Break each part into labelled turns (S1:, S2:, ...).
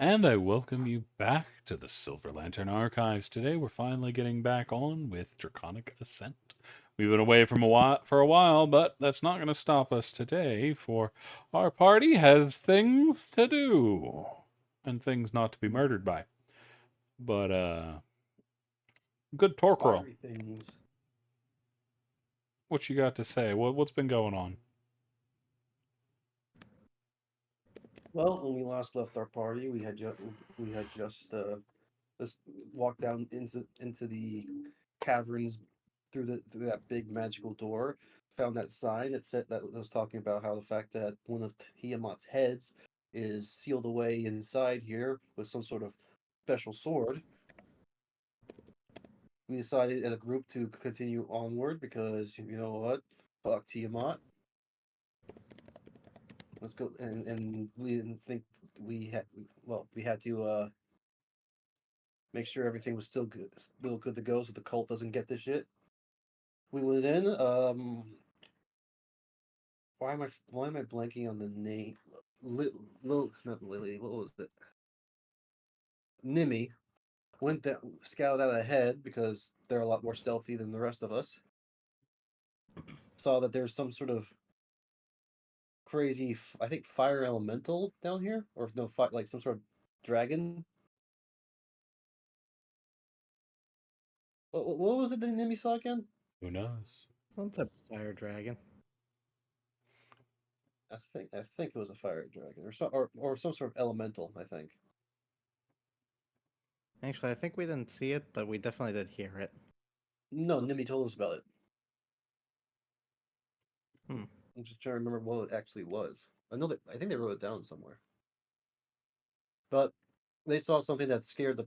S1: And I welcome you back to the Silver Lantern Archives. Today we're finally getting back on with Draconic Ascent. We've been away from for a while, but that's not going to stop us today, for our party has things to do and things not to be murdered by. But good torque roll.
S2: Fiery things.
S1: What you got to say? What's been going on?
S2: Well, when we last left our party, we had just walked down into the caverns through that big magical door. Found that sign that said that was talking about how the fact that one of Tiamat's heads is sealed away inside here with some sort of special sword. We decided as a group to continue onward because you know what? Fuck Tiamat. Let's go, and we didn't think we had. Well, we had to make sure everything was still good to go, so the cult doesn't get this shit. We went in. Why am I blanking on the name? Not Lily. What was it? Nimi went down, scouted out ahead because they're a lot more stealthy than the rest of us. Saw that there's some sort of crazy, I think, fire elemental down here, or no, like some sort of dragon. What was it that Nimi saw again?
S1: Who knows?
S3: Some type of fire dragon.
S2: I think it was a fire dragon or some sort of elemental. I think.
S3: Actually, I think we didn't see it, but we definitely did hear it.
S2: No, Nimi told us about it.
S3: Hmm.
S2: I'm just trying to remember what it actually was. I think they wrote it down somewhere. But they saw something that scared them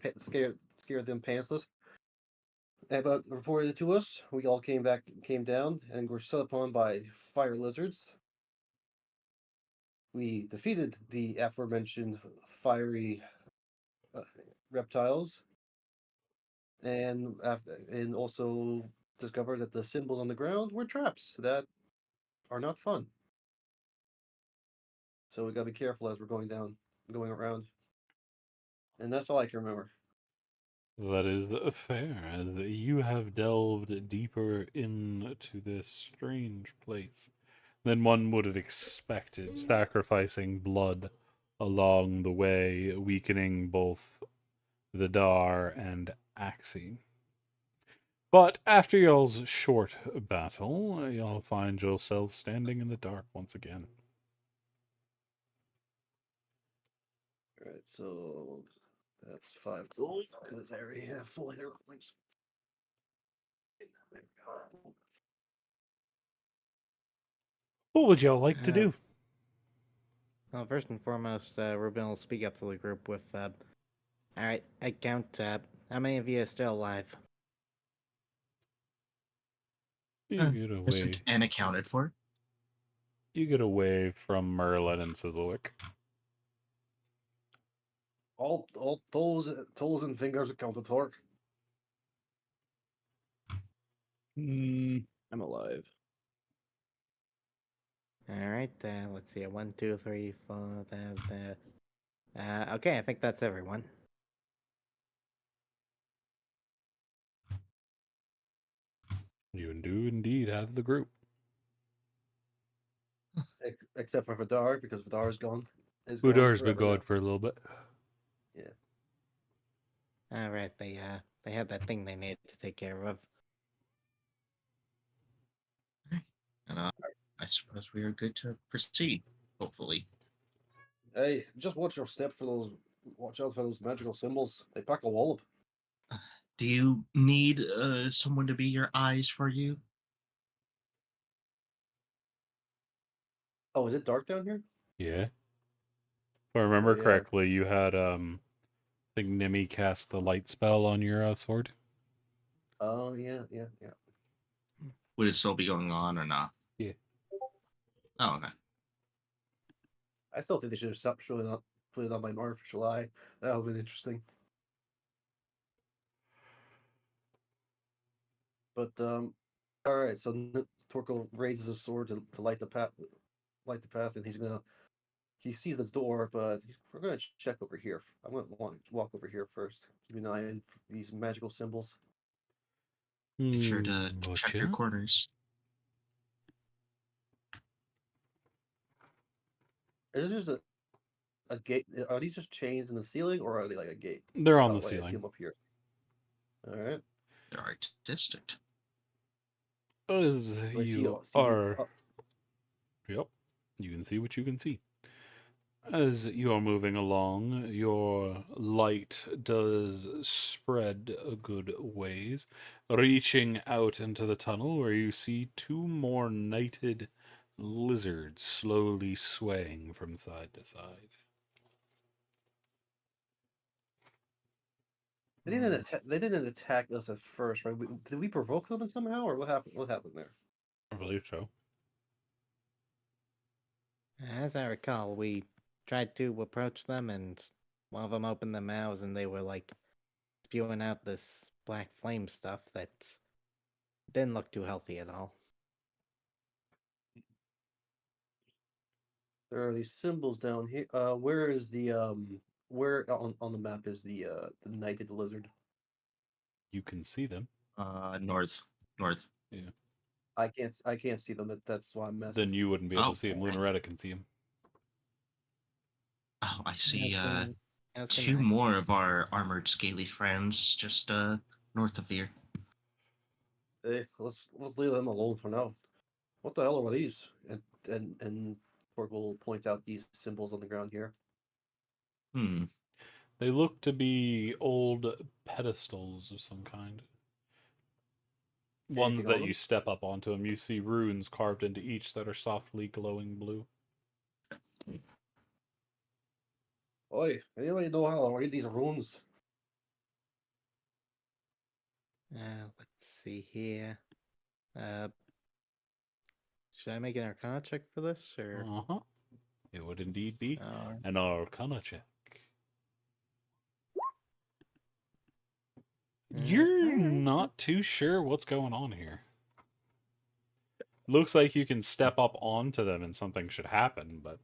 S2: pantsless. But reported it to us. We all came down, and were set upon by fire lizards. We defeated the aforementioned fiery uh, reptiles, and also discovered that the symbols on the ground were traps that are not fun. So we gotta be careful as we're going around. And that's all I can remember.
S1: That is fair, as you have delved deeper into this strange place than one would have expected, sacrificing blood along the way, weakening both the Dar and Axie. But after y'all's short battle, y'all find yourself standing in the dark once again.
S2: All right, so that's 5 gold because I already have full hero points. There we go.
S1: What would y'all like to
S3: Uh,
S1: do?
S3: well, first and foremost, Ruben will speak up to the group with, alright, I count, how many of you are still alive?
S1: You get away.
S4: And accounted for.
S1: You get away from Merlin and Sizzlewick.
S2: All toes and fingers accounted for.
S5: I'm alive.
S3: Alright, let's see, 1, 2, 3, 4, okay, I think that's everyone.
S1: You do indeed have the group.
S2: Except for Vidar, because Vidar is gone.
S1: Udar's been
S2: Forever
S1: gone
S2: now.
S1: for a little bit.
S2: Yeah.
S3: Alright, they had that thing they needed to take care of.
S4: And I suppose we are good to proceed, hopefully.
S2: Hey, just watch your step for those. Watch out for those magical symbols. They pack a wallop.
S4: Do you need someone to be your eyes for you?
S2: Oh, is it dark down here?
S1: Yeah. If I
S2: Oh
S1: remember
S2: yeah.
S1: correctly, you had I think Nimi cast the light spell on your sword.
S2: Oh yeah, yeah, yeah.
S4: Would it still be going on or not?
S1: Yeah.
S4: Oh, okay.
S2: I still think they should have stopped showing up, put it on my artificial eye. That would have been interesting. But all right. So Torko raises his sword to light the path, and he sees this door, but we're gonna check over here. I'm gonna want to walk over here first. Keep an eye on these magical symbols.
S4: Make sure to check your
S1: Gotcha.
S4: corners.
S2: Is this just a gate? Are these just chains in the ceiling, or are they like a gate?
S1: They're on
S2: Oh
S1: the
S2: wait, I see
S1: ceiling.
S2: them up here. All right.
S4: They're artistic.
S1: As
S2: Do I
S1: you
S2: see these?
S1: are, yep, you can see what you can see. As you are moving along, your light does spread a good ways, reaching out into the tunnel where you see two more knighted lizards slowly swaying from side to side.
S2: They didn't attack us at first, right? Did we provoke them somehow, or what happened? What happened there?
S1: I believe so.
S3: As I recall, we tried to approach them, and one of them opened their mouths, and they were like spewing out this black flame stuff that didn't look too healthy at all.
S2: There are these symbols down here. Where is the where on the map is the knighted lizard?
S1: You can see them.
S4: North. North.
S1: Yeah.
S2: I can't see them. That's why I'm messing.
S1: Then you wouldn't be able
S4: Oh,
S1: to see them.
S4: alright.
S1: Lunaretta can see them.
S4: Oh, I see
S3: As can
S4: two
S3: I.
S4: more of our armored scaly friends just north of here.
S2: Hey, let's leave them alone for now. What the hell are these? And Torg will point out these symbols on the ground here.
S4: Hmm.
S1: They look to be old pedestals of some kind. Ones
S2: Anything on
S1: that you
S2: them?
S1: step up onto them, you see runes carved into each that are softly glowing blue.
S2: Oi, anybody know how to read these runes?
S3: Let's see here. Uh, should I make an Arcana check for this, or?
S1: Uh-huh. It would indeed be
S3: Uh,
S1: an Arcana check. You're
S3: alright.
S1: not too sure what's going on here. Looks like you can step up onto them and something should happen, but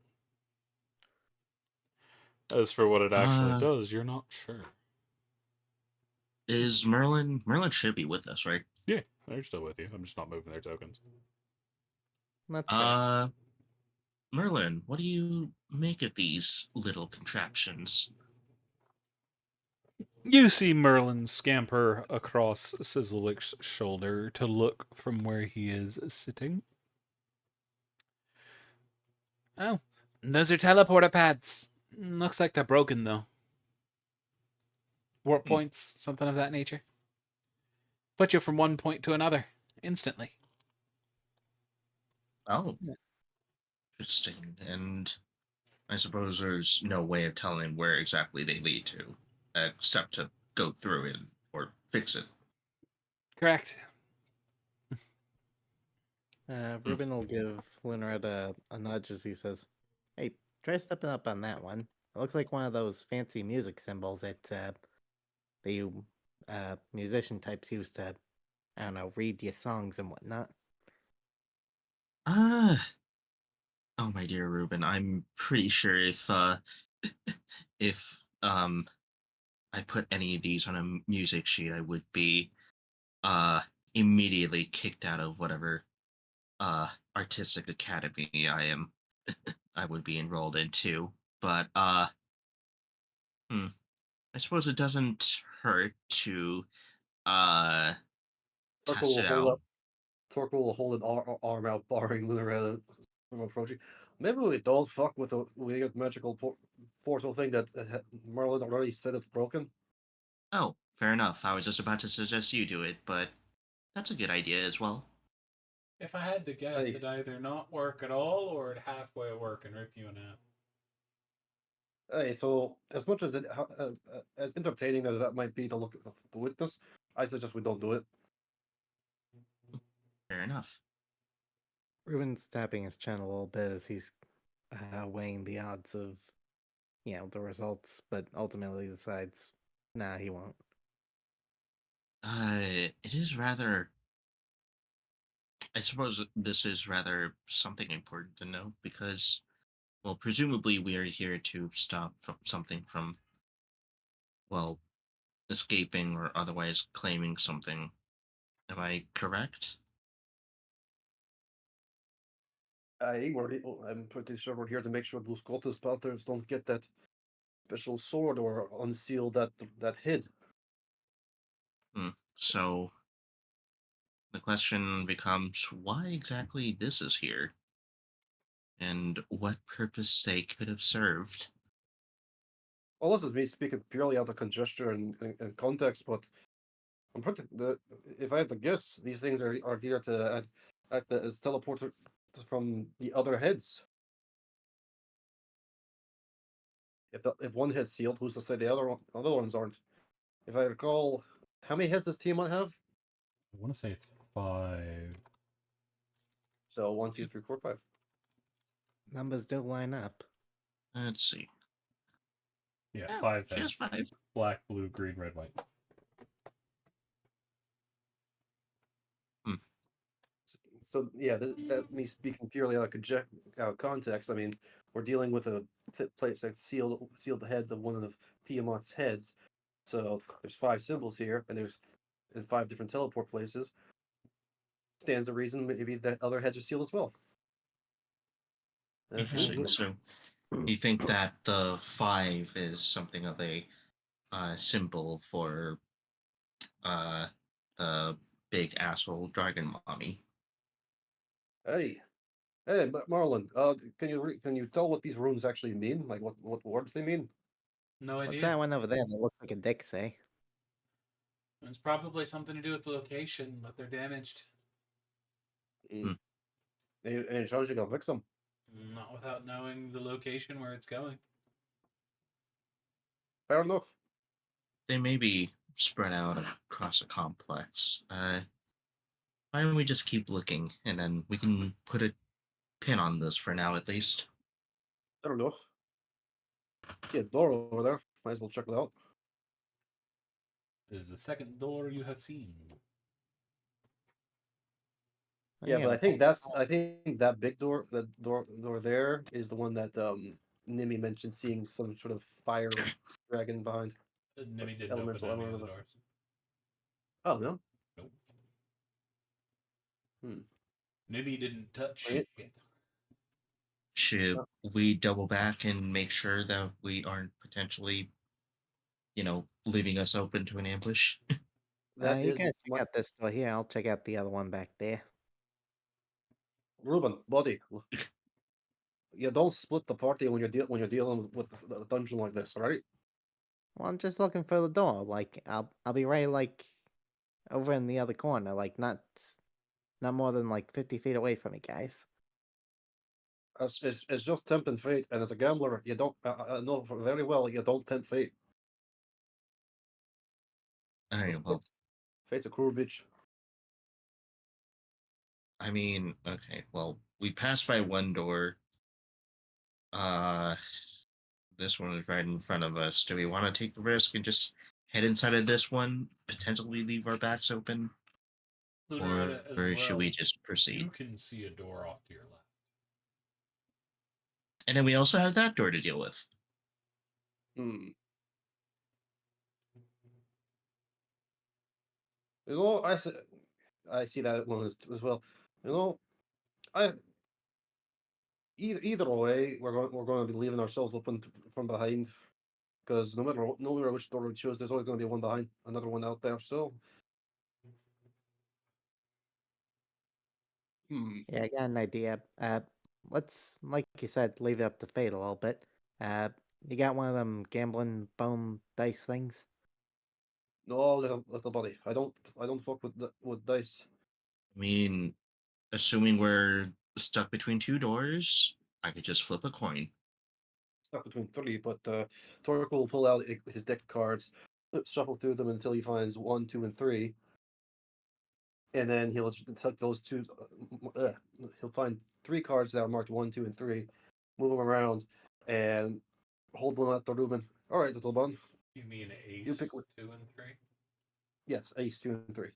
S1: as for what it actually
S4: Uh,
S1: does, you're not sure.
S4: is Merlin should be with us, right?
S1: Yeah, they're still with you. I'm just not moving their tokens.
S3: That's fair.
S4: Merlin, what do you make of these little contraptions?
S1: You see Merlin scamper across Sizzlewick's shoulder to look from where he is sitting. Oh, those are teleporter pads. Looks like they're broken, though. Warp
S4: Hmm.
S1: points, something of that nature. Put you from one point to another, instantly.
S4: Oh, interesting. And I suppose there's no way of telling where exactly they lead to, except to go through it or fix it.
S1: Correct.
S4: Hmm.
S3: Ruben will give Lunaretta a nudge as he says, "Hey, try stepping up on that one. It looks like one of those fancy music symbols that you musician types use to, I don't know, read your songs and whatnot."
S4: Ah, oh my dear Ruben, I'm pretty sure if I put any of these on a music sheet, I would be uh immediately kicked out of whatever artistic academy I would be enrolled into. But hmm, I suppose it doesn't hurt to uh
S2: Torkel
S4: test
S2: will
S4: it
S2: hold
S4: out.
S2: up. Torkel will hold an arm out, barring Lunaretta from approaching. Maybe we don't fuck with the weird magical portal thing that Merlin already said is broken.
S4: Oh, fair enough. I was just about to suggest you do it, but that's a good idea as well.
S1: If I had to guess,
S2: Hey,
S1: it'd either not work at all or it'd halfway work and rip you in half.
S2: hey. So as much as as entertaining as that might be to look at the witness, I suggest we don't do it.
S4: Fair enough.
S3: Ruben's tapping his chin a little bit as he's weighing the odds of, the results, but ultimately decides, nah, he won't.
S4: It is rather. I suppose this is rather something important to know because Well, presumably we are here to stop something from, well, escaping or otherwise claiming something. Am I correct?
S2: I'm pretty sure we're here to make sure those cultist pelters don't get that special sword or unseal that hid.
S4: So the question becomes why exactly this is here and what purpose they could have served.
S2: Well, this is me speaking purely out of conjecture and context, but if I had to guess, these things are here to act as teleporter from the other heads. If one head's sealed, who's to say the other ones aren't? If I recall, how many heads does Tiamat have?
S1: I want to say it's 5.
S2: So 1, 2, 3, 4, 5.
S3: Numbers do line up.
S4: Let's see.
S1: Yeah,
S4: Yeah,
S1: 5
S4: she has
S1: heads.
S4: 5.
S1: Black, blue, green, red, white.
S2: So yeah, that me speaking purely out of context. I mean, we're dealing with a place that sealed the heads of one of the Tiamat's heads. So there's 5 symbols here, and there's in 5 different teleport places. Stands a reason maybe that other heads are sealed as well.
S4: Interesting. So you think that the 5 is something of a symbol for uh, the big asshole dragon mommy?
S2: Hey, but Marlon, can you tell what these runes actually mean? Like what words they mean?
S1: No
S3: What's
S1: idea.
S3: that one over there that looks like a dick, say?
S1: It's probably something to do with the location, but they're damaged.
S2: And it shows you go fix them.
S1: Not without knowing the location where it's going.
S2: Fair enough.
S4: They may be spread out across a complex. Why don't we just keep looking and then we can put a pin on this for now at least?
S2: Fair enough. See a door over there. Might as well check it out.
S1: It is the second door you have seen.
S3: Oh,
S2: Yeah, but
S3: the
S2: I think that big door, the door there is the one that Nimi mentioned seeing some sort of fire dragon behind.
S1: Nimi didn't
S2: Elemental
S1: open any of
S2: element.
S1: the doors.
S2: Oh no.
S1: Nope.
S2: Hmm.
S1: Nimi didn't touch
S2: Right.
S1: it.
S4: Should we double back and make sure that we aren't potentially, leaving us open to an ambush?
S2: That
S3: you
S2: is
S3: guys check
S2: my
S3: out this door here. I'll check out the other one back there.
S2: Ruben, buddy. You don't split the party when you're dealing with a dungeon like this, all right?
S3: Well, I'm just looking for the door. Like, I'll be right over in the other corner. Like, not more than 50 feet away from you guys.
S2: It's just tempting fate, and as a gambler, you don't. I know very well you don't tempt fate.
S4: All right, well,
S2: Fate's a cruel bitch.
S4: I mean, okay, well, we passed by one door. Uh, this one is right in front of us. Do we want to take the risk and just head inside of this one, potentially leave our backs open?
S1: Luneretta, as
S4: Or should we
S1: well,
S4: just proceed?
S1: you can see a door off to your left.
S4: And then we also have that door to deal with.
S2: Hmm. You know, I see that one as well. You know, I either way, we're going to be leaving ourselves open from behind, because no matter which door we choose, there's always going to be one behind, another one out there. So,
S3: Yeah, I got an idea. Let's, like you said, leave it up to fate a little bit. Uh, you got one of them gambling bone dice things?
S2: no, little buddy, I don't fuck with dice.
S4: I mean, assuming we're stuck between two doors, I could just flip a coin.
S2: Stuck between 3, but Torque will pull out his deck of cards, shuffle through them until he finds 1, 2, and 3, and then he'll just take those two. He'll find 3 cards that are marked 1, 2, and 3, move them around, and hold one out to Ruben. All right, little bun.
S1: You mean
S2: You
S1: ace
S2: pick
S1: 2 and 3?
S2: Yes, ace 2 and 3.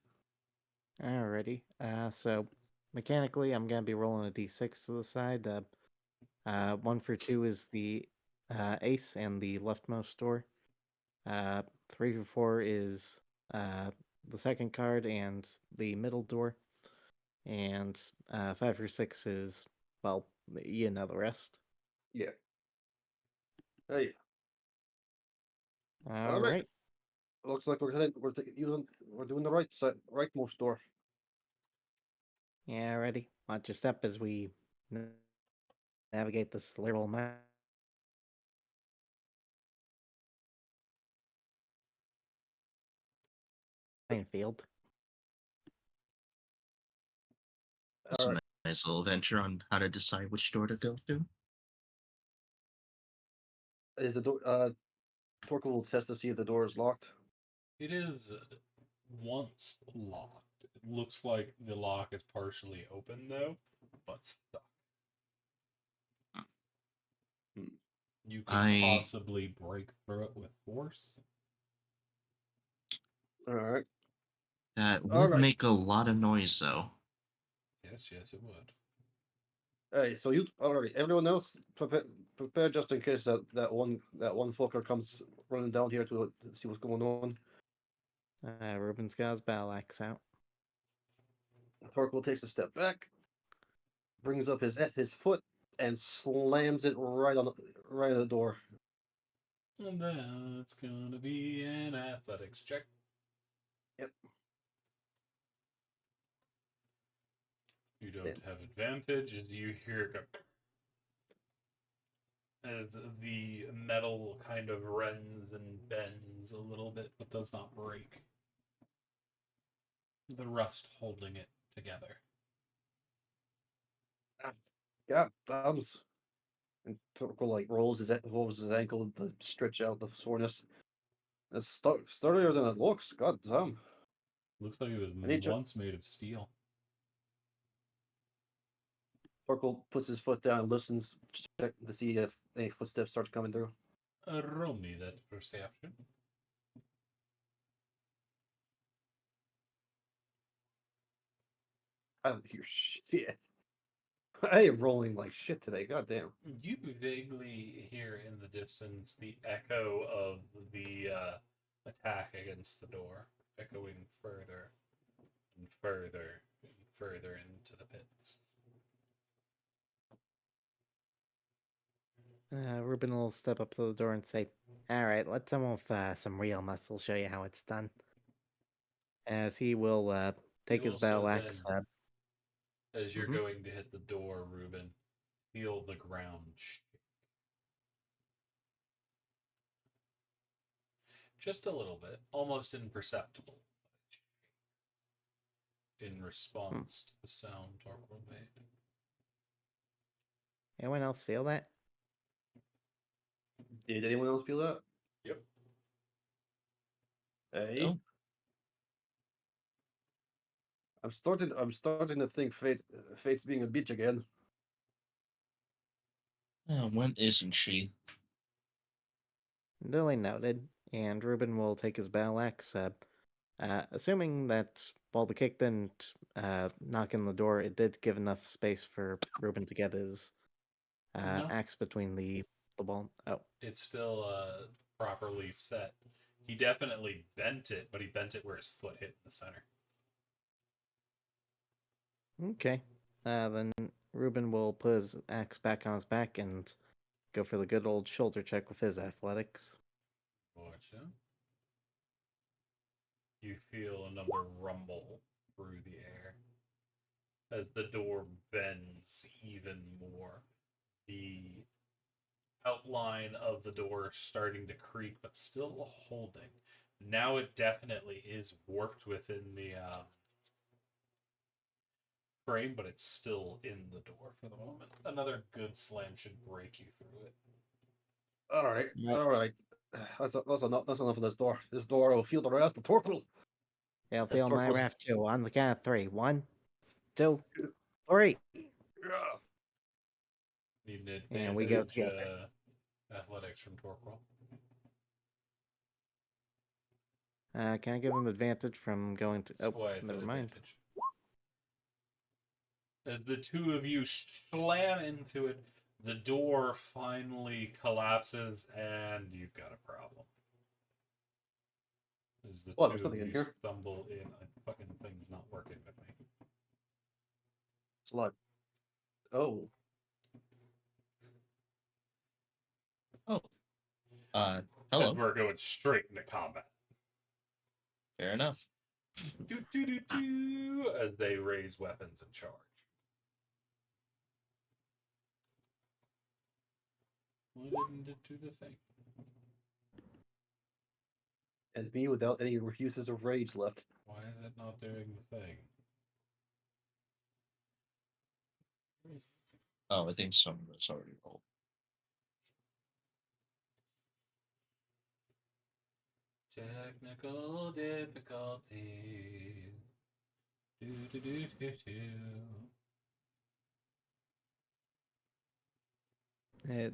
S3: Alrighty. So mechanically, I'm gonna be rolling a d6 to the side. 1 for 2 is the ace and the leftmost door. 3 for 4 is the second card and the middle door. And 5 for 6 is, well, you know the rest.
S2: Yeah. Hey,
S3: All
S2: right.
S3: right.
S2: Looks like we're doing the right side, rightmost door.
S3: Yeah, ready. Watch your step as we navigate this literal minefield.
S4: That's
S2: All
S4: a
S2: right.
S4: nice little venture on how to decide which door to go through.
S2: Is the door? Torque will test to see if the door is locked.
S1: It is once locked. It looks like the lock is partially open though, but stuck.
S2: Hmm.
S1: You could
S4: I
S1: possibly break through it with force.
S2: All right.
S4: That
S2: All
S4: would
S2: right.
S4: make a lot of noise though.
S1: Yes, it would.
S2: Hey, so you all right? Everyone else, prepare just in case that one fucker comes running down here to see what's going on.
S3: Ruben's got his battle axe out.
S2: Torquil takes a step back, brings up his foot, and slams it right at the door.
S1: And then it's gonna be an athletics check.
S2: Yep.
S1: You don't
S2: Damn.
S1: have advantage as you hear it go as the metal kind of rends and bends a little bit, but does not break. The rust holding it together.
S2: God thumbs. And Torquil like rolls his ankle to stretch out the soreness. It's sturdier than it looks. God damn.
S1: Looks like it was
S2: I need to.
S1: once made of steel.
S2: Torquil puts his foot down and listens check to see if any footsteps start coming through.
S1: Roll me that perception.
S2: I don't hear shit. I am rolling like shit today. God damn.
S1: You vaguely hear in the distance the echo of the attack against the door, echoing further and further and further into the pits.
S3: Ruben will step up to the door and say, "All right, let someone with some real muscle show you how it's done." As he will take
S1: You
S3: his
S1: also
S3: battle axe.
S1: then, as you're
S3: Mhm.
S1: going to hit the door, Ruben, feel the ground shake. Just a little bit, almost imperceptible, in
S3: Hmm.
S1: response to the sound Torquil made.
S3: Anyone else feel that?
S2: Did anyone else feel that?
S1: Yep.
S2: Hey,
S4: Oh,
S2: I'm starting to think fate's being a bitch again.
S4: when isn't she?
S3: Duly noted. And Ruben will take his battle axe, assuming that while the kick didn't knock in the door, it did give enough space for Ruben to get his
S1: No,
S3: axe between the ball. Oh,
S1: it's still properly set. He definitely bent it, but he bent it where his foot hit in the center.
S3: okay. Then Ruben will put his axe back on his back and go for the good old shoulder check with his athletics.
S1: Gotcha. You feel another rumble through the air as the door bends even more. The outline of the door starting to creak, but still holding. Now it definitely is warped within the frame, but it's still in the door for the moment. Another good slam should break you through it.
S2: All right,
S3: Right.
S2: all right. That's enough of this door. This door will feel the wrath of Torquil.
S3: They'll
S2: As
S3: feel my
S2: Torquil's,
S3: wrath too. On the count of 3. 1, 2, 3.
S2: yeah.
S1: Need an
S3: And we go
S1: advantage
S3: together.
S1: athletics from Torquil.
S3: Can I give him advantage from going to...
S1: That's
S3: Oh,
S1: why I said
S3: never mind.
S1: advantage. As the two of you slam into it, The door finally collapses, and you've got a problem. As the
S2: Oh,
S1: two
S2: there's
S1: of
S2: nothing in
S1: you
S2: here.
S1: stumble in, a fucking thing's not working with me.
S2: It's like, oh,
S4: Oh,
S1: As
S4: hello.
S1: we're going straight into combat.
S4: Fair enough.
S1: Do do do do as they raise weapons and charge. Why didn't it do the thing?
S2: and me without any uses of rage left.
S1: Why is it not doing the thing?
S4: Oh, I think some of it's already rolled.
S1: Technical difficulties. Do do do do do.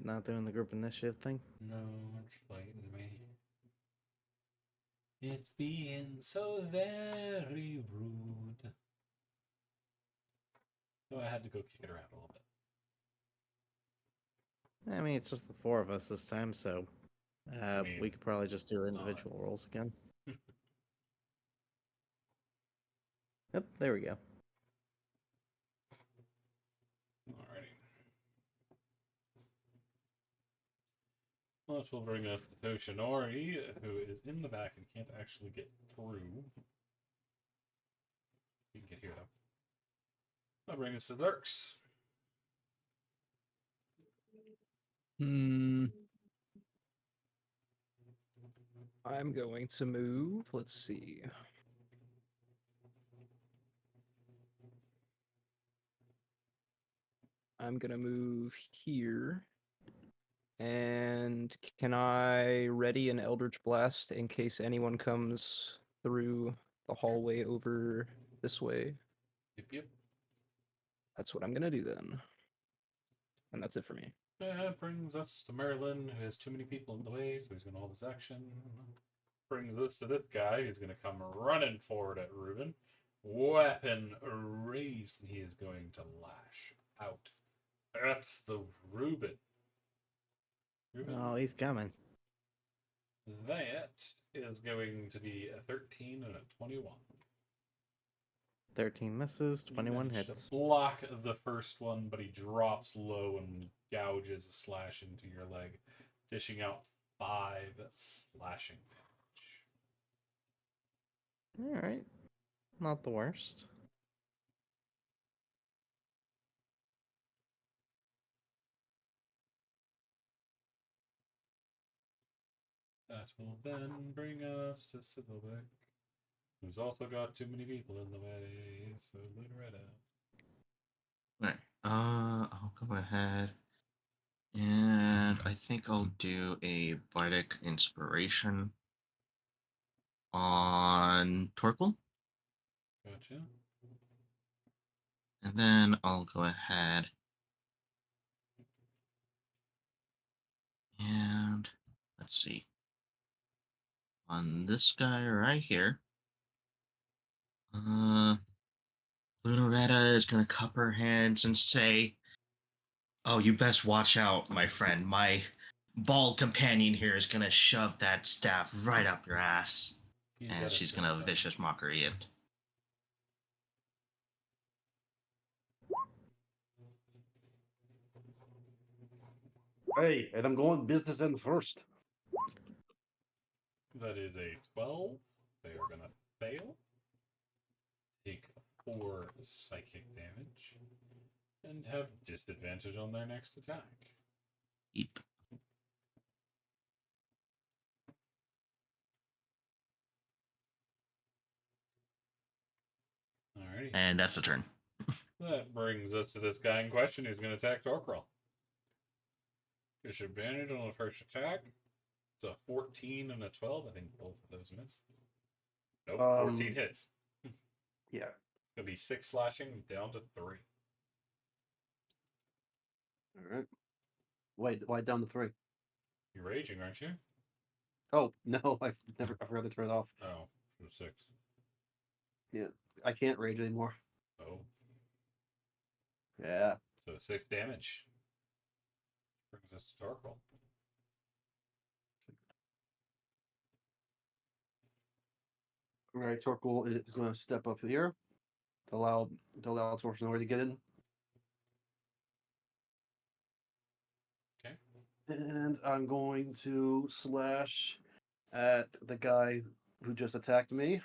S3: Not doing the group initiative thing.
S1: No, it's fighting me. It's being so very rude. So I had to go kick it around a little bit.
S3: I mean, it's just the four of us this time, so
S1: mean,
S3: we could probably just do individual rolls again. Yep, there we go.
S1: Alrighty. Which will bring us to Toshinori, who is in the back and can't actually get through. You can get here, though. That'll bring us to Lurks.
S5: I'm going to move. Let's see. I'm going to move here. And can I ready an Eldritch Blast in case anyone comes through the hallway over this way?
S1: Yep, yep.
S5: That's what I'm going to do then. And that's it for me.
S1: That brings us to Merlin, who has too many people in the way, so he's going to hold his action. Brings us to this guy, who's going to come running forward at Reuben. Weapon raised, and he is going to lash out. That's the Reuben.
S3: Oh, he's coming.
S1: That is going to be a 13 and a 21.
S3: 13 misses,
S1: You
S3: 21
S1: managed
S3: hits.
S1: to block the first one, but he drops low and gouges a slash into your leg, dishing out 5 slashing damage.
S3: Alright. Not the worst.
S1: That will then bring us to Sizzlebeck, who's also got too many people in the way, so Loretta.
S4: Alright. I'll go ahead. And I think I'll do a Bardic Inspiration on Torquil.
S1: Gotcha.
S4: And then I'll go ahead and let's see. On this guy right here, Lunaretta is gonna cup her hands and say, "Oh, you best watch out, my friend. My bald companion here is gonna shove that staff right up your ass."
S1: He's
S4: And
S1: got a
S4: she's gonna
S1: scimitar.
S4: vicious mockery it.
S2: Hey, and I'm going business end first.
S1: That is a 12. They are going to fail. Take 4 psychic damage. And have disadvantage on their next attack.
S4: Yep.
S1: Alrighty.
S4: And that's the turn.
S1: That brings us to this guy in question who's going to attack Torquil. Disadvantage on the first attack. It's a 14 and a 12. I think both of those miss. Nope, 14 hits.
S2: Yeah.
S1: It's going to be 6 slashing down to 3.
S2: All right. Wait, why down to 3?
S1: You're raging, aren't you?
S2: Oh no, I forgot to turn it off.
S1: Oh, so 6.
S2: Yeah, I can't rage anymore.
S1: Oh,
S2: Yeah.
S1: so 6 damage. Brings us to Torquil.
S2: All right, Torquil is going to step up here to allow Torquil to get in.
S1: Okay.
S2: And I'm going to slash at the guy who just attacked me.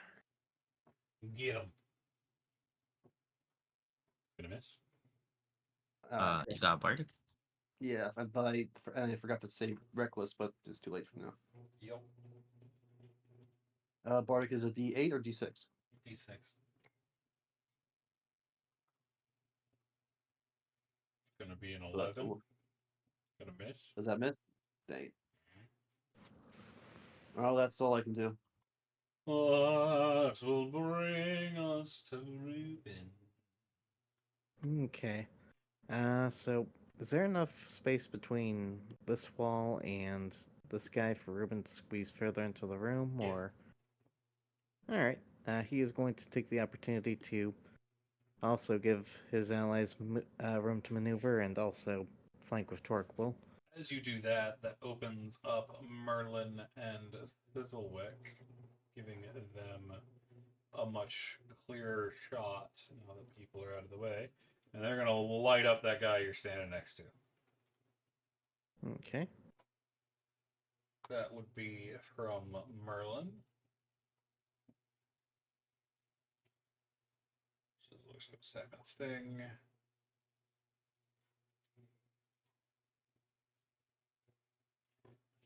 S1: Get him. Gonna miss.
S4: You got Bardic?
S2: Yeah, I forgot to say reckless, but it's too late for now.
S1: Yep.
S2: Bardic is a D8 or D6?
S1: D6. Gonna be an
S2: So that's
S1: 11.
S2: the-
S1: Gonna miss.
S2: Does that miss? Dang it. Oh, that's all I can do.
S1: That will bring us to Reuben.
S3: Okay. So is there enough space between this wall and this guy for Ruben to squeeze further into the room,
S1: Yeah.
S3: or? All right. He is going to take the opportunity to also give his allies room to maneuver and also flank with Torquil.
S1: As you do that, that opens up Merlin and Sizzlewick, giving them a much clearer shot now that people are out of the way. And they're gonna light up that guy you're standing next to.
S3: Okay.
S1: That would be from Merlin. Sizzlewick's got second sting.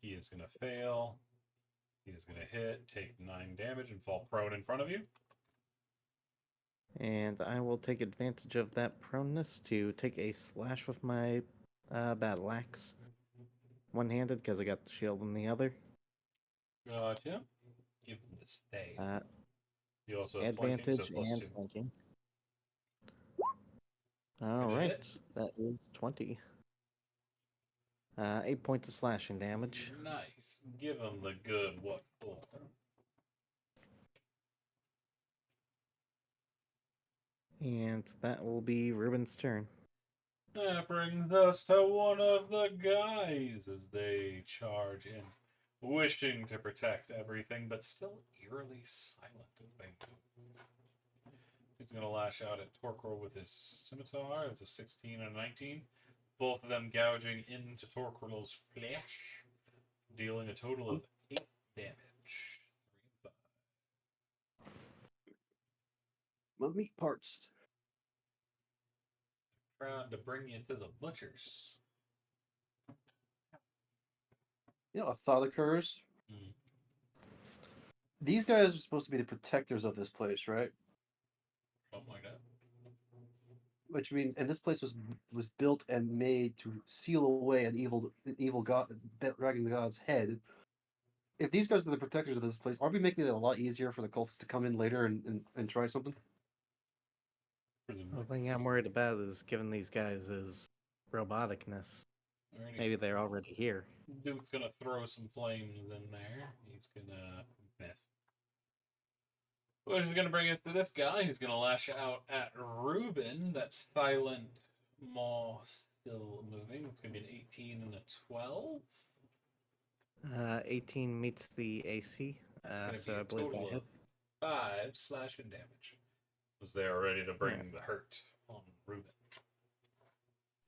S1: He is going to fail. He is going to hit, take 9 damage, and fall prone in front of you.
S3: And I will take advantage of that proneness to take a slash with my battle axe. One-handed because I got the shield in the other.
S1: Gotcha. Give him the stay. You also have flanking, so
S3: Advantage
S1: plus
S3: and
S1: 2.
S3: flanking.
S1: It's
S3: All
S1: gonna
S3: right,
S1: hit.
S3: that is 20. 8 points of slashing damage.
S1: Nice. Give him the good what for.
S3: And that will be Ruben's turn.
S1: That brings us to one of the guys as they charge in, wishing to protect everything, but still eerily silent as they move. He's going to lash out at Torquil with his scimitar. It's a 16 and a 19. Both of them gouging into Torquil's flesh, dealing a total of 8 damage. 3 and 5.
S2: My meat parts.
S1: Proud to bring you to the butchers.
S2: You know, a thought occurs.
S1: Mm.
S2: These guys are supposed to be the protectors of this place, right?
S1: Something like that.
S2: Which means, and this place was built and made to seal away an evil god, dragging the god's head. If these guys are the protectors of this place, aren't we making it a lot easier for the cultists to come in later and try something?
S3: The
S1: Presumably.
S3: thing I'm worried about is giving these guys is roboticness.
S1: Alrighty.
S3: Maybe they're already here.
S1: Duke's gonna throw some flames in there. He's gonna miss. Which is gonna bring us to this guy who's gonna lash out at Reuben. That's silent maw still moving. It's gonna be an 18 and a 12.
S3: 18 meets the AC,
S1: That's gonna
S3: so
S1: be
S3: I
S1: a
S3: believe
S1: total
S3: that hit.
S1: of 5 slashing damage. As they are ready to bring the hurt on Reuben.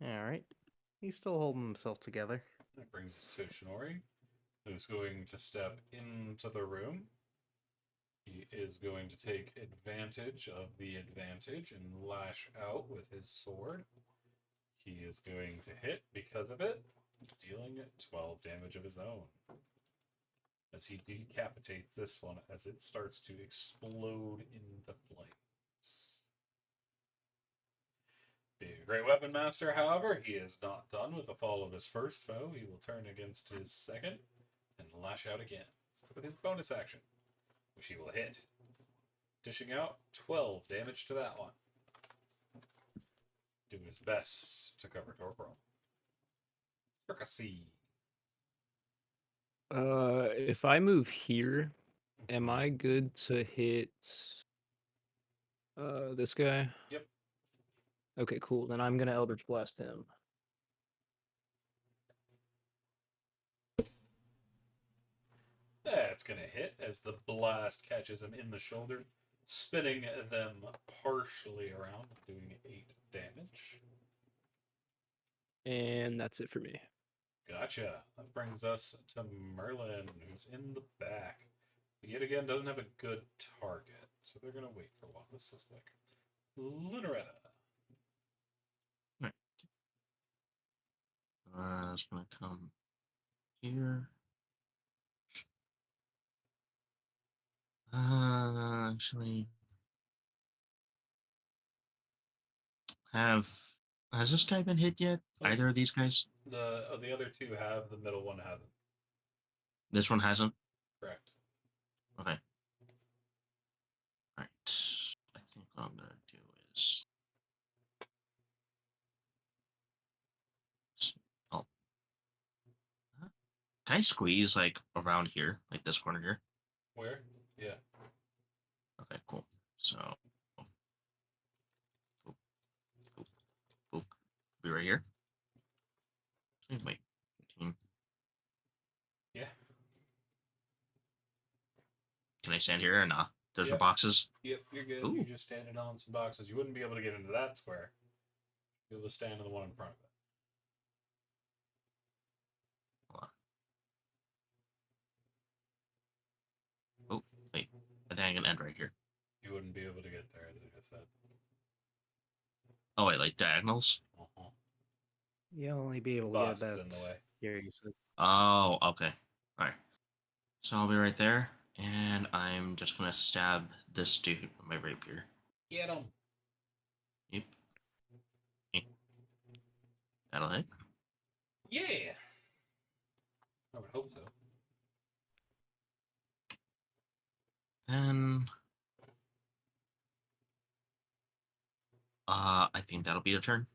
S3: All right. He's still holding himself together.
S1: That brings us to Shinori, who's going to step into the room. He is going to take advantage of the advantage and lash out with his sword. He is going to hit because of it, dealing 12 damage of his own. As he decapitates this one as it starts to explode into flames. Being a great weapon master, however, he is not done with the fall of his first foe. He will turn against his second and lash out again with his bonus action, which he will hit, dishing out 12 damage to that one. Do his best to cover Torquil. Fricassee.
S5: If I move here, am I good to hit this guy?
S1: Yep.
S5: Okay, cool. Then I'm gonna Eldritch Blast him.
S1: That's going to hit as the blast catches him in the shoulder, spinning them partially around, doing 8 damage.
S5: And that's it for me.
S1: Gotcha. That brings us to Merlin, who's in the back. Yet again, doesn't have a good target, so they're going to wait for a while. This is like Lunaretta.
S4: It's gonna come here. Actually, have has this guy been hit yet? Either of these guys?
S1: The other two have, the middle one hasn't.
S4: This one hasn't.
S1: Correct.
S4: Okay. All right. I think what I'm gonna do is. Oh. Can I squeeze like around here, like this corner here?
S1: Where? Yeah.
S4: Okay, cool. So, boop, boop, boop. Be right here. Wait, 15.
S1: Yeah.
S4: Can I stand here or not? Those are
S1: Yep.
S4: boxes.
S1: Yep, you're good.
S4: Ooh.
S1: You're just standing on some boxes. You wouldn't be able to get into that square. You'll be able to stand in the one in front of it.
S4: Hold on. Oh, wait. I think I can end right here.
S1: You wouldn't be able to get there, like I said.
S4: Oh, wait, like diagonals?
S1: Uh-huh.
S3: You'll only be able to
S1: Box
S3: get
S1: is
S3: about
S1: in the way.
S3: here. You said.
S4: Oh, okay. All right. So I'll be right there, and I'm just gonna stab this dude with my rapier.
S1: Get him.
S4: Yep. Yep. That'll hit.
S1: Yeah. I would hope so.
S4: Then, I think that'll be a turn.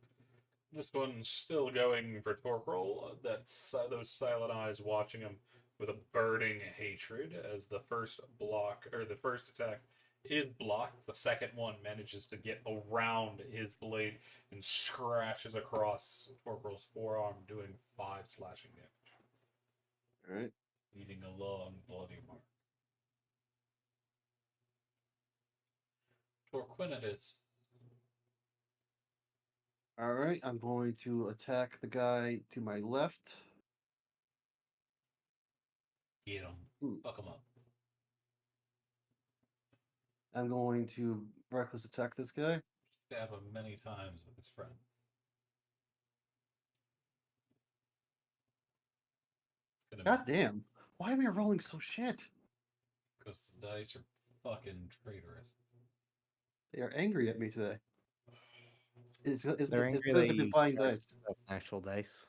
S1: This one's still going for Torquil. That's those silent eyes watching him with a burning hatred as the first block, or the first attack is blocked. The second one manages to get around his blade and scratches across Torquil's forearm, doing 5 slashing damage,
S2: All right.
S1: leaving a long bloody mark. Torquinitus.
S2: All right. I'm going to attack the guy to my left.
S1: Get him.
S2: Hmm.
S1: Fuck him up.
S2: I'm going to reckless attack this guy.
S1: Stab him many times with his friends.
S2: God damn. Why am I rolling so shit?
S1: Because the dice are fucking traitorous.
S2: They are angry at me today. It's
S3: They're
S2: because
S3: angry
S2: I've
S3: that
S2: been
S3: you
S2: buying
S3: started
S2: dice.
S3: with actual dice.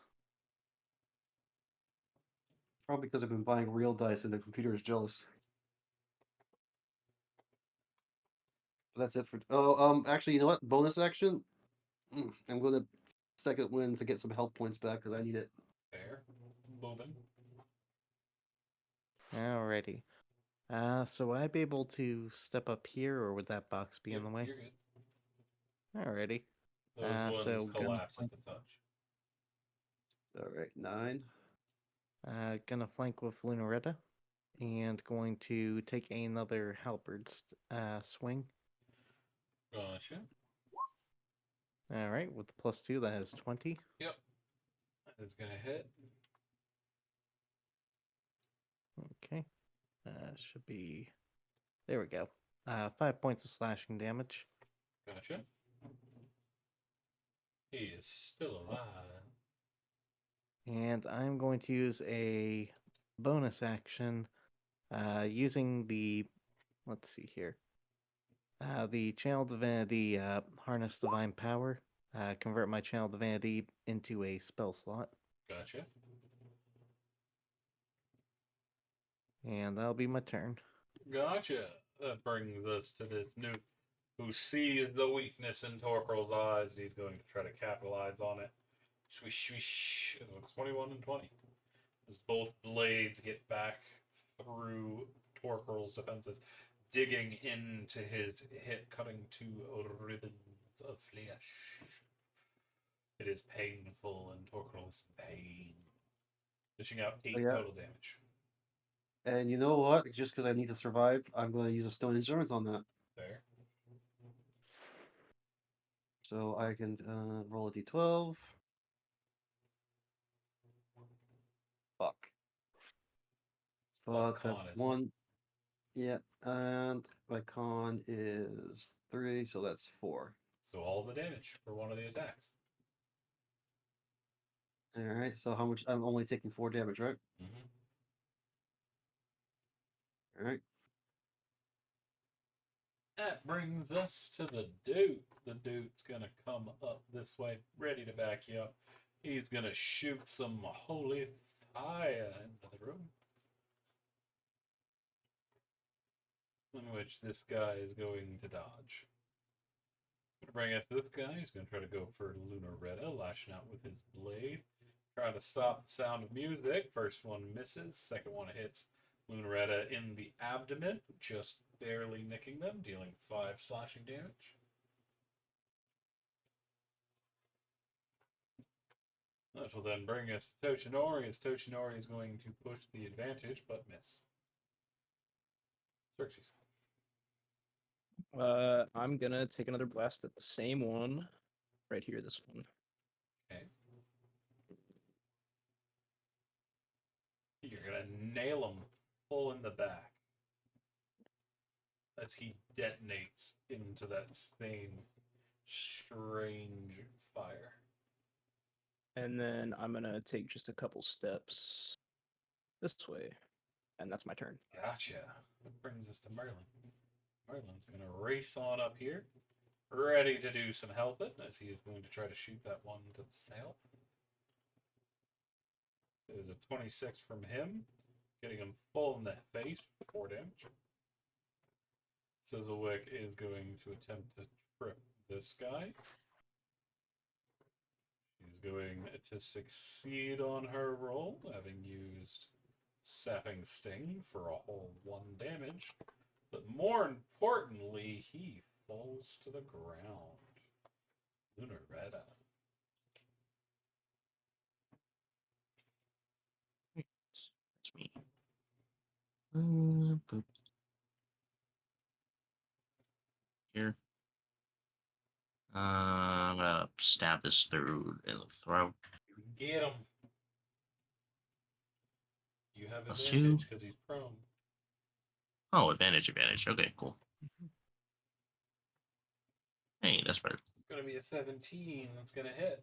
S2: Probably because I've been buying real dice and the computer is jealous. But that's it for. Oh, actually, you know what? Bonus action. I'm going to second win to get some health points back because I need it.
S1: Fair. Moving.
S3: Alrighty. So would I be able to step up here, or would that box be in the way?
S1: You're good.
S3: Alrighty.
S1: Those
S3: So
S1: ones
S3: gonna
S1: collapse at
S3: flank,
S1: the touch.
S2: All right, 9.
S3: gonna flank with Lunaretta, and going to take another halberd swing.
S1: Gotcha.
S3: All right, with the +2, that is 20.
S1: Yep. That is going to hit.
S3: Okay. Should be. There we go. 5 points of slashing damage.
S1: Gotcha. He is still alive.
S3: And I'm going to use a bonus action using the. Let's see here. The Channel Divinity Harness Divine Power. Convert my Channel Divinity into a spell slot.
S1: Gotcha.
S3: And that'll be my turn.
S1: Gotcha. That brings us to this new who sees the weakness in Torquil's eyes. He's going to try to capitalize on it. Swish, swish. It looks 21 and 20. As both blades get back through Torquil's defenses, digging into his hip, cutting 2 ribbons of flesh. It is painful, and Torquil is in pain. Dishing out 8
S2: yeah.
S1: total damage.
S2: And you know what? Just because I need to survive, I'm going to use a stone insurance on that.
S1: Fair.
S2: So I can roll a d12. Fuck.
S1: Plus
S2: But
S1: con,
S2: that's
S1: isn't it?
S2: one. Yeah, and my con is 3, so that's 4.
S1: So all the damage for one of the attacks.
S2: All right. So how much? I'm only taking 4 damage, right?
S1: Mm-hmm.
S2: All right.
S1: That brings us to the dude. The dude's gonna come up this way, ready to back you up. He's gonna shoot some holy fire into the room. In which this guy is going to dodge. Gonna bring it to this guy. He's gonna try to go for Lunaretta, lashing out with his blade. Trying to stop the sound of music. First one misses. Second one hits Lunaretta in the abdomen, just barely nicking them, dealing 5 slashing damage. That will then bring us to Tochinori, as Tochinori is going to push the advantage, but miss. Xerxes.
S5: I'm gonna take another blast at the same one, right here. This one.
S1: Okay. You're gonna nail him full in the back as he detonates into that same strange fire.
S5: And then I'm gonna take just a couple steps this way, and that's my turn.
S1: Gotcha. That brings us to Merlin. Merlin's gonna race on up here, ready to do some helping, as he is going to try to shoot that one to the south. There's a 26 from him, getting him full in the face for 4 damage. Sizzlewick is going to attempt to trip this guy. She's going to succeed on her roll, having used Sapping Sting for a whole 1 damage. But more importantly, he falls to the ground. Lunaretta.
S4: That's me. Boop. Here. I'm gonna stab this through in the throat.
S1: Get him. You have
S4: Plus
S1: advantage
S4: 2.
S1: because he's prone.
S4: Oh, advantage. Okay, cool. Hey, that's better.
S1: It's going to be a 17. That's going to hit.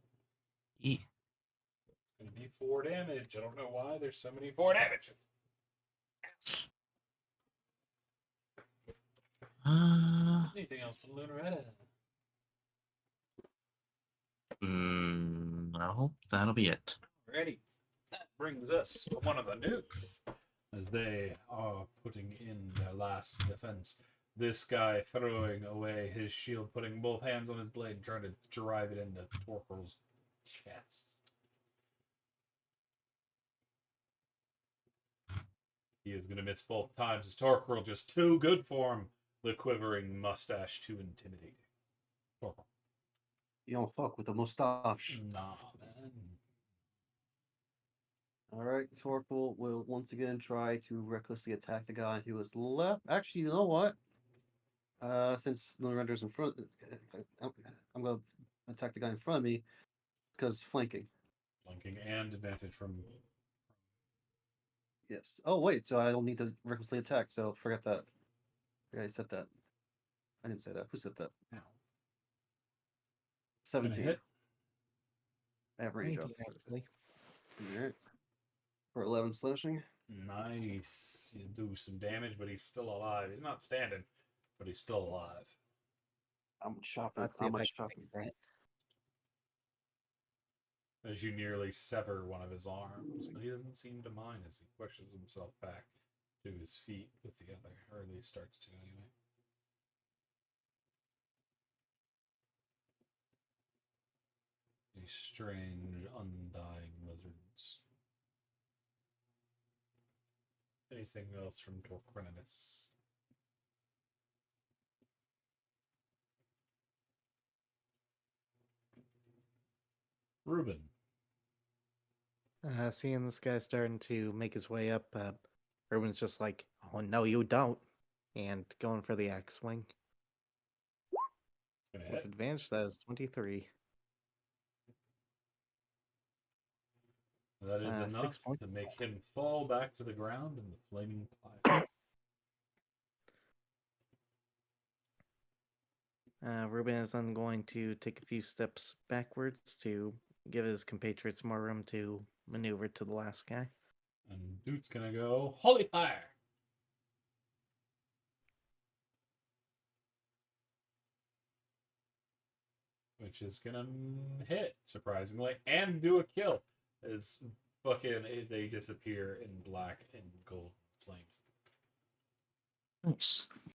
S4: Yeah.
S1: It's going to be 4 damage. I don't know why there's so many 4 damage. Anything else from Lunaretta?
S4: No, that'll be it.
S1: Alrighty. That brings us to one of the nukes. As they are putting in their last defense. This guy throwing away his shield, putting both hands on his blade, and trying to drive it into Torquil's chest. He is going to miss both times. As Torquil just too good for him. The quivering mustache too intimidating. Torquil.
S2: You don't fuck with a mustache.
S1: Nah, man.
S2: All right. Torquil will once again try to recklessly attack the guy to his left. Actually, you know what? Since Lunarender's in front, I'm going to attack the guy in front of me because flanking.
S1: Flanking and advantage from.
S2: Yes. Oh, wait. So I don't need to recklessly attack. So forget that. Yeah, I said that. I didn't say that. Who said that?
S1: Now.
S2: 17.
S1: Hit.
S2: I have range up.
S3: 19, actually.
S2: Alright. For 11 slashing.
S1: Nice. You do some damage, but he's still alive. He's not standing, but he's still alive.
S2: I'm chopping.
S3: Let's see
S2: I'm
S3: if I can
S2: chopping.
S3: fix that.
S1: As you nearly sever one of his arms, but he doesn't seem to mind as he pushes himself back to his feet with the other, or at least starts to anyway. These strange, undying lizards. Anything else from Torquinus? Reuben.
S3: Seeing this guy starting to make his way up, Ruben's just like, oh no, you don't, and going for the axe swing
S1: Gonna
S3: with
S1: hit.
S3: advantage. That is 23.
S1: That is
S3: 6
S1: enough
S3: points.
S1: to make him fall back to the ground in the flaming pile.
S3: Ruben is then going to take a few steps backwards to give his compatriots more room to maneuver to the last guy.
S1: And Dude's gonna go, Holy Fire! Which is gonna hit, surprisingly, and do a kill. As fucking they disappear in black and gold flames.
S4: Nice.